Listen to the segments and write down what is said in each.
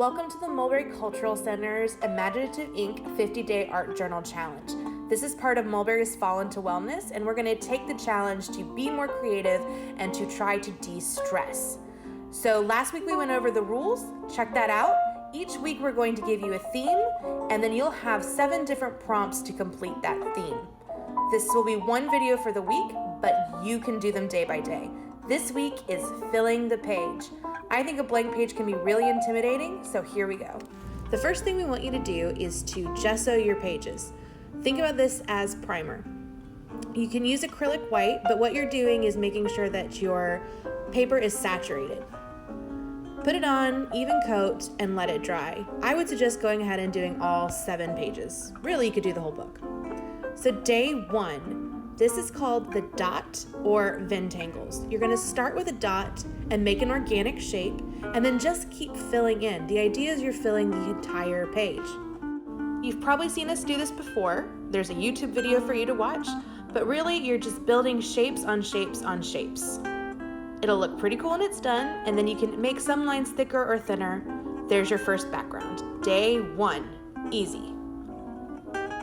Welcome to the Mulberry Cultural Center's Imaginative Ink 50-Day Art Journal Challenge. This is part of Mulberry's Fall into Wellness, and we're going to take the challenge to be more creative and to try to de-stress. So last week we went over the rules. Check that out. Each week we're going to give you a theme, and then you'll have 7 different prompts to complete that theme. This will be one video for the week, but you can do them day by day. This week is filling the page. I think a blank page can be really intimidating, so here we go. The first thing we want you to do is to gesso your pages. Think about this as primer. You can use acrylic white, but what you're doing is making sure that your paper is saturated. Put it on, even coat, and let it dry. I would suggest going ahead and doing all 7 pages. Really, you could do the whole book. So day 1, this is called the dot or ventangles. You're gonna start with a dot and make an organic shape, and then just keep filling in. The idea is you're filling the entire page. You've probably seen us do this before. There's a YouTube video for you to watch, but really you're just building shapes on shapes on shapes. It'll look pretty cool when it's done, and then you can make some lines thicker or thinner. There's your first background. Day 1, easy.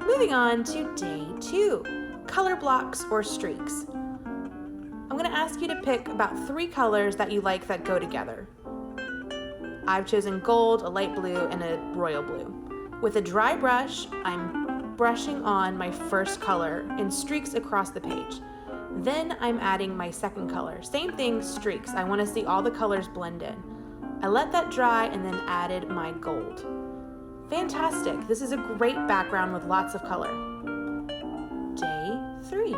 Moving on to day 2. Color blocks or streaks. I'm going to ask you to pick about 3 colors that you like that go together. I've chosen gold, a light blue, and a royal blue. With a dry brush, I'm brushing on my first color in streaks across the page. Then I'm adding my second color. Same thing, streaks. I want to see all the colors blend in. I let that dry and then added my gold. Fantastic. This is a great background with lots of color. Day 3,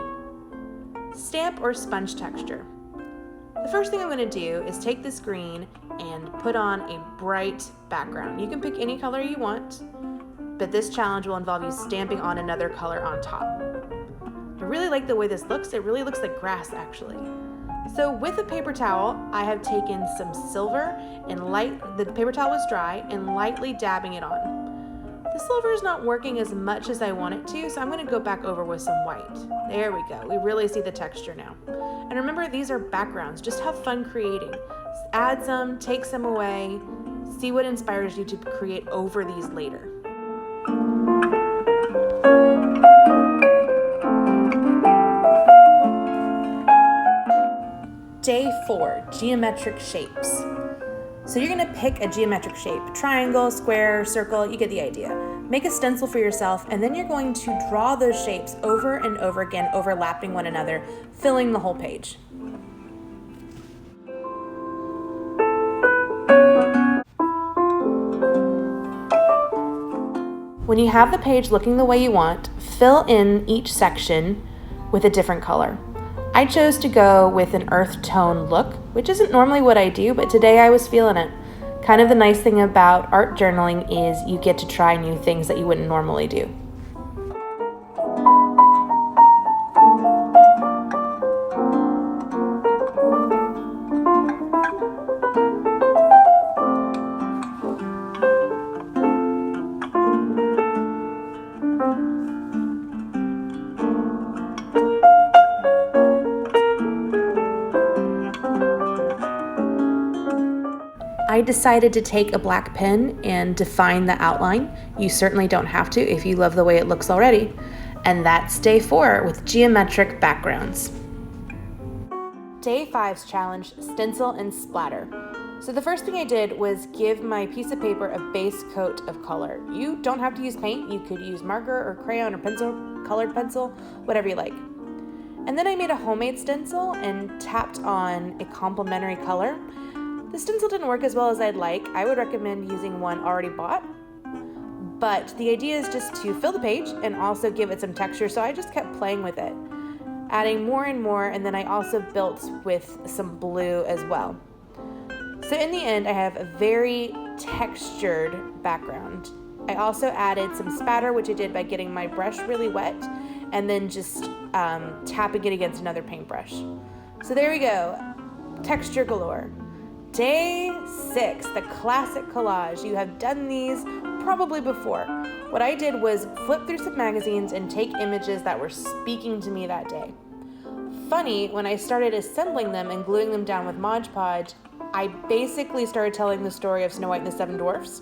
stamp or sponge texture. The first thing I'm going to do is take this green and put on a bright background. You can pick any color you want, but this challenge will involve you stamping on another color on top. I really like the way this looks. It really looks like grass, actually. So with a paper towel, I have taken some silver and the paper towel was dry, and lightly dabbing it on. The silver is not working as much as I want it to, so I'm going to go back over with some white. There we go. We really see the texture now. And remember, these are backgrounds. Just have fun creating. Add some, take some away, see what inspires you to create over these later. Day 4, geometric shapes. So you're gonna pick a geometric shape, triangle, square, circle, you get the idea. Make a stencil for yourself, and then you're going to draw those shapes over and over again, overlapping one another, filling the whole page. When you have the page looking the way you want, fill in each section with a different color. I chose to go with an earth tone look, which isn't normally what I do, but today I was feeling it. Kind of the nice thing about art journaling is you get to try new things that you wouldn't normally do. I decided to take a black pen and define the outline. You certainly don't have to if you love the way it looks already. And that's day 4 with geometric backgrounds. Day 5's challenge, stencil and splatter. So the first thing I did was give my piece of paper a base coat of color. You don't have to use paint. You could use marker or crayon or pencil, colored pencil, whatever you like. And then I made a homemade stencil and tapped on a complementary color. The stencil didn't work as well as I'd like. I would recommend using one already bought. But the idea is just to fill the page and also give it some texture, so I just kept playing with it, adding more and more, and then I also built with some blue as well. So in the end, I have a very textured background. I also added some spatter, which I did by getting my brush really wet and then just tapping it against another paintbrush. So there we go, texture galore. Day 6, the classic collage. You have done these probably before. What I did was flip through some magazines and take images that were speaking to me that day. Funny, when I started assembling them and gluing them down with Mod Podge, I basically started telling the story of Snow White and the Seven Dwarfs.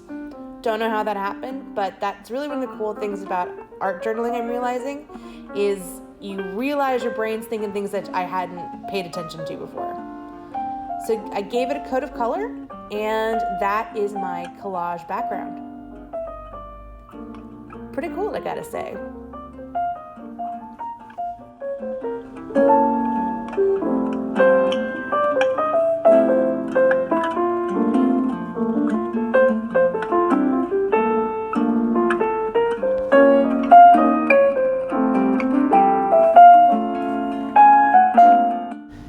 Don't know how that happened, but that's really one of the cool things about art journaling I'm realizing is you realize your brain's thinking things that I hadn't paid attention to before. So I gave it a coat of color, and that is my collage background. Pretty cool, I gotta say.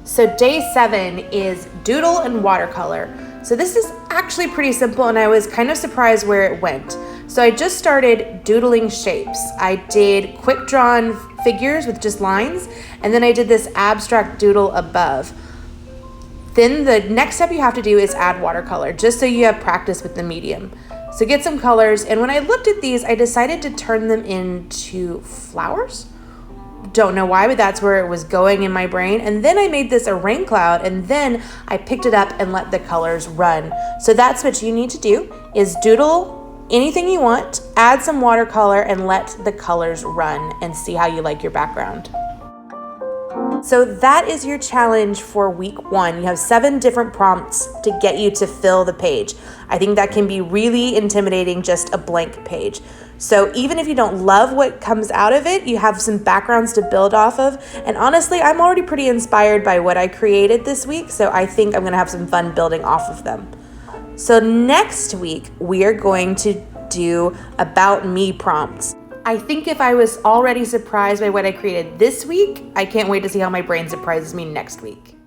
So day 7 is Doodle and Watercolor. So this is actually pretty simple, and I was kind of surprised where it went. So I just started doodling shapes. I did quick drawn figures with just lines, and then I did this abstract doodle above. Then the next step you have to do is add watercolor, just so you have practice with the medium. So get some colors, and when I looked at these, I decided to turn them into flowers. Don't know why, but that's where it was going in my brain. And then I made this a rain cloud, and then I picked it up and let the colors run. So that's what you need to do, is doodle anything you want, add some watercolor, and let the colors run and see how you like your background. So that is your challenge for week 1. You have 7 different prompts to get you to fill the page. I think that can be really intimidating, just a blank page. So even if you don't love what comes out of it, you have some backgrounds to build off of. And honestly, I'm already pretty inspired by what I created this week, so I think I'm gonna have some fun building off of them. So next week, we are going to do about me prompts. I think if I was already surprised by what I created this week, I can't wait to see how my brain surprises me next week.